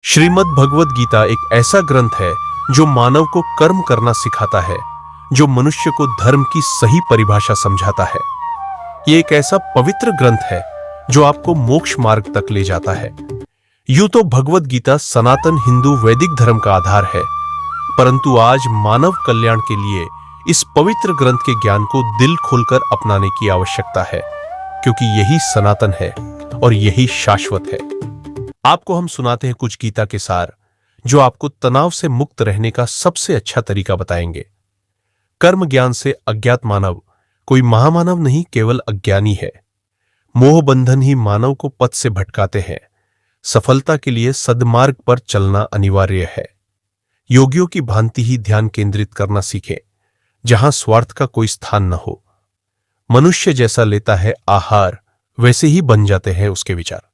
श्रीमद् भगवद गीता एक ऐसा ग्रंथ है जो मानव को कर्म करना सिखाता है, जो मनुष्य को धर्म की सही परिभाषा समझाता है। ये एक ऐसा पवित्र ग्रंथ है जो आपको मोक्ष मार्ग तक ले जाता है। यूं तो भगवद गीता सनातन हिंदू वैदिक धर्म का आधार है, परंतु आज मानव कल्याण के लिए इस पवित्र ग्रंथ के ज्ञान को दिल खोलकर अपनाने की आवश्यकता है, क्योंकि यही सनातन है और यही शाश्वत है। आपको हम सुनाते हैं कुछ गीता के सार, जो आपको तनाव से मुक्त रहने का सबसे अच्छा तरीका बताएंगे। कर्म ज्ञान से अज्ञात मानव कोई महामानव नहीं, केवल अज्ञानी है। मोह बंधन ही मानव को पथ से भटकाते हैं। सफलता के लिए सद्मार्ग पर चलना अनिवार्य है। योगियों की भांति ही ध्यान केंद्रित करना सीखें, जहां स्वार्थ का कोई स्थान न हो। मनुष्य जैसा लेता है आहार, वैसे ही बन जाते हैं उसके विचार।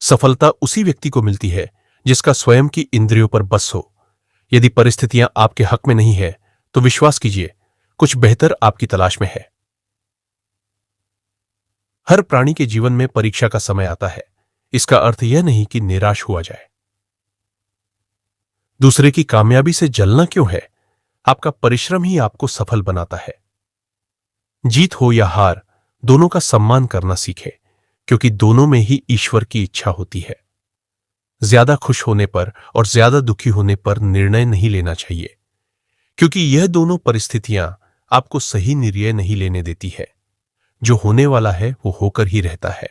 सफलता उसी व्यक्ति को मिलती है जिसका स्वयं की इंद्रियों पर बस हो। यदि परिस्थितियां आपके हक में नहीं है तो विश्वास कीजिए, कुछ बेहतर आपकी तलाश में है। हर प्राणी के जीवन में परीक्षा का समय आता है। इसका अर्थ यह नहीं कि निराश हुआ जाए। दूसरे की कामयाबी से जलना क्यों है? आपका परिश्रम ही आपको सफल बनाता है। जीत हो या हार, दोनों का सम्मान करना सीखें, क्योंकि दोनों में ही ईश्वर की इच्छा होती है। ज्यादा खुश होने पर और ज्यादा दुखी होने पर निर्णय नहीं लेना चाहिए, क्योंकि यह दोनों परिस्थितियां आपको सही निर्णय नहीं लेने देती है। जो होने वाला है वो होकर ही रहता है,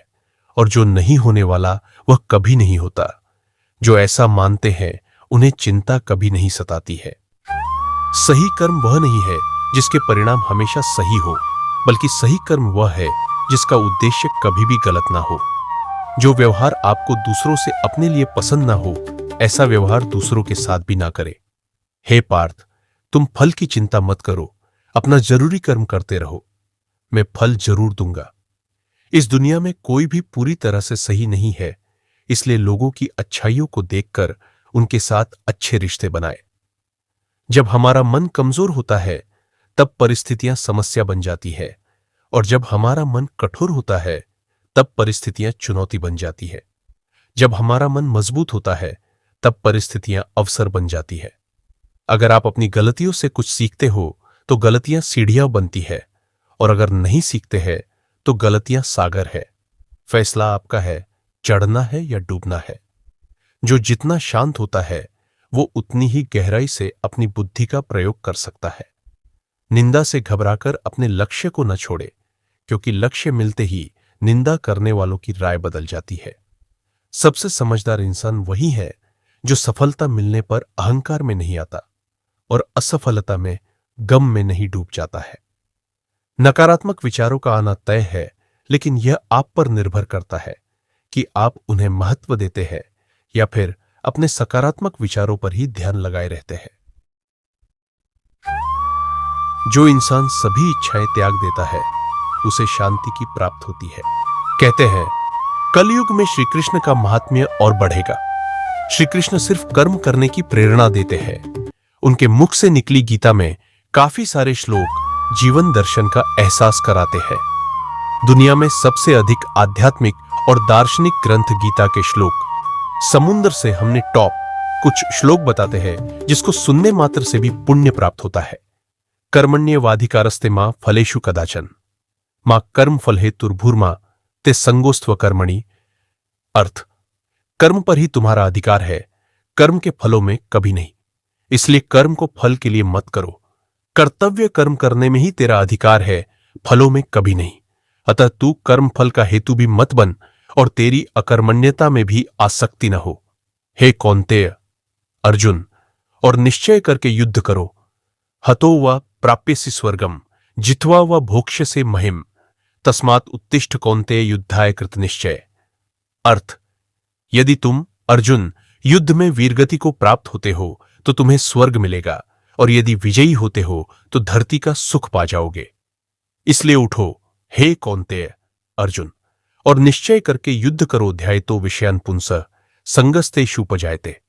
और जो नहीं होने वाला वह कभी नहीं होता। जो ऐसा मानते हैं उन्हें चिंता कभी नहीं सताती है। सही कर्म वह नहीं है जिसके परिणाम हमेशा सही हो, बल्कि सही कर्म वह है जिसका उद्देश्य कभी भी गलत ना हो। जो व्यवहार आपको दूसरों से अपने लिए पसंद ना हो, ऐसा व्यवहार दूसरों के साथ भी ना करे। हे पार्थ, तुम फल की चिंता मत करो, अपना जरूरी कर्म करते रहो, मैं फल जरूर दूंगा। इस दुनिया में कोई भी पूरी तरह से सही नहीं है, इसलिए लोगों की अच्छाइयों को देखकर उनके साथ अच्छे रिश्ते बनाए। जब हमारा मन कमजोर होता है तब परिस्थितियां समस्या बन जाती है, और जब हमारा मन कठोर होता है तब परिस्थितियां चुनौती बन जाती है। जब हमारा मन मजबूत होता है तब परिस्थितियां अवसर बन जाती है। अगर आप अपनी गलतियों से कुछ सीखते हो तो गलतियां सीढ़ियां बनती है, और अगर नहीं सीखते हैं तो गलतियां सागर है। फैसला आपका है, चढ़ना है या डूबना है। जो जितना शांत होता है वो उतनी ही गहराई से अपनी बुद्धि का प्रयोग कर सकता है। निंदा से घबराकर अपने लक्ष्य को न छोड़े, क्योंकि लक्ष्य मिलते ही निंदा करने वालों की राय बदल जाती है। सबसे समझदार इंसान वही है जो सफलता मिलने पर अहंकार में नहीं आता और असफलता में गम में नहीं डूब जाता है। नकारात्मक विचारों का आना तय है, लेकिन यह आप पर निर्भर करता है कि आप उन्हें महत्व देते हैं या फिर अपने सकारात्मक विचारों पर ही ध्यान लगाए रहते हैं। जो इंसान सभी इच्छाएं त्याग देता है उसे शांति की प्राप्त होती है। कहते हैं कलयुग में श्री कृष्ण का महात्म्य और बढ़ेगा। श्री कृष्ण सिर्फ कर्म करने की प्रेरणा देते हैं। उनके मुख से निकली गीता में काफी सारे श्लोक जीवन दर्शन का एहसास कराते हैं। दुनिया में सबसे अधिक आध्यात्मिक और दार्शनिक ग्रंथ गीता के श्लोक। समुद्र से हमने टॉप कुछ श्लोक बताते हैं जिसको सुनने मात्र से भी पुण्य प्राप्त होता है। कर्मण्येवाधिकारस्ते मां फलेषु कदाचन, मां कर्म फल हेतुर्भूर्मा ते संगोस्त्व कर्मणि। अर्थ, कर्म पर ही तुम्हारा अधिकार है, कर्म के फलों में कभी नहीं। इसलिए कर्म को फल के लिए मत करो। कर्तव्य कर्म करने में ही तेरा अधिकार है, फलों में कभी नहीं। अतः तू कर्म फल का हेतु भी मत बन और तेरी अकर्मण्यता में भी आसक्ति न हो। हे कौन्तेय, अर्जुन, और निश्चय करके युद्ध करो। हतो व प्राप्यसि स्वर्गम, जित्वा व भोक्ष्यसे महिम, तस्मात् उत्तिष्ठ कौन्तेय युद्धाय कृत निश्चय। अर्थ, यदि तुम अर्जुन युद्ध में वीरगति को प्राप्त होते हो तो तुम्हें स्वर्ग मिलेगा, और यदि विजयी होते हो तो धरती का सुख पा जाओगे। इसलिए उठो हे कौन्तेय, अर्जुन, और निश्चय करके युद्ध करो। ध्यायतो विषयान् पुंसः संगस्तेषु उपजायते,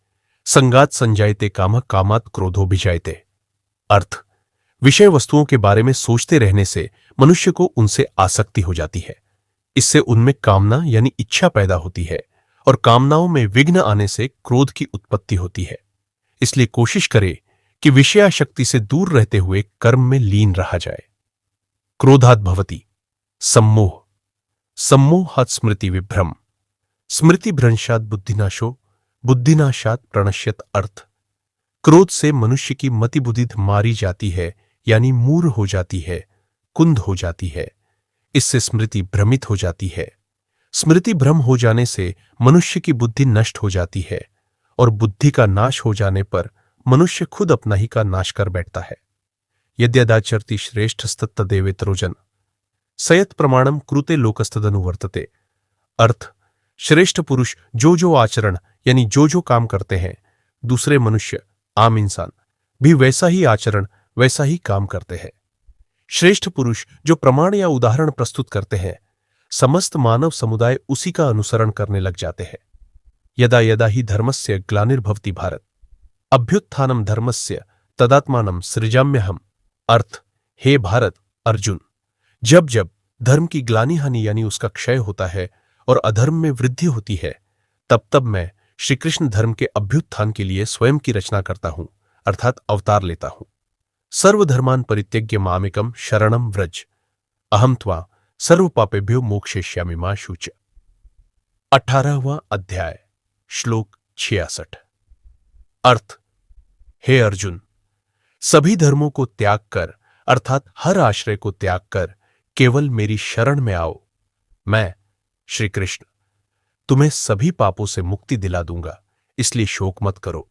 संगात् संजायते कामः, कामात् क्रोधो भिजायते। अर्थ, विषय वस्तुओं के बारे में सोचते रहने से मनुष्य को उनसे आसक्ति हो जाती है। इससे उनमें कामना यानी इच्छा पैदा होती है, और कामनाओं में विघ्न आने से क्रोध की उत्पत्ति होती है। इसलिए कोशिश करें कि विषयाशक्ति से दूर रहते हुए कर्म में लीन रहा जाए। क्रोधात् भवति सम्मोह, सम्मोहात् स्मृति विभ्रम, स्मृति भ्रंशात् बुद्धिनाशो, बुद्धिनाशात् प्रणश्यत अर्थ। क्रोध से मनुष्य की मति बुद्धि मारी जाती है, यानी मूर हो जाती है, कुंद हो जाती है। इससे स्मृति भ्रमित हो जाती है। स्मृति भ्रम हो जाने से मनुष्य की बुद्धि नष्ट हो जाती है और बुद्धि का नाश हो जाने पर मनुष्य खुद अपना ही का नाश कर बैठता है। यद्यदाचरति श्रेष्ठस्तत्तदेवेतरोजन सयत प्रमाणम कृते लोकस्तदनुवर्तते। अर्थ, श्रेष्ठ पुरुष जो जो आचरण यानी जो जो काम करते हैं, दूसरे मनुष्य आम इंसान भी वैसा ही आचरण वैसा ही काम करते हैं। श्रेष्ठ पुरुष जो प्रमाण या उदाहरण प्रस्तुत करते हैं, समस्त मानव समुदाय उसी का अनुसरण करने लग जाते हैं। यदा यदा ही धर्मस्य ग्लानिर्भवति भारत अभ्युत्थानम धर्मस्य तदात्मानं सृजाम्यहम्। अर्थ, हे भारत अर्जुन, जब जब धर्म की ग्लानि हानि यानी उसका क्षय होता है और अधर्म में वृद्धि होती है, तब तब मैं श्री कृष्ण धर्म के अभ्युत्थान के लिए स्वयं की रचना करता हूं, अर्थात अवतार लेता हूं। सर्वधर्मान परित्यज्य मामेकम शरणम व्रज अहम त्वा सर्व पापेभ्यो मोक्षयिष्यामि मा शुच। 18वां अध्याय, श्लोक 66। अर्थ, हे अर्जुन, सभी धर्मों को त्याग कर अर्थात हर आश्रय को त्याग कर केवल मेरी शरण में आओ। मैं श्री कृष्ण तुम्हें सभी पापों से मुक्ति दिला दूंगा, इसलिए शोक मत करो।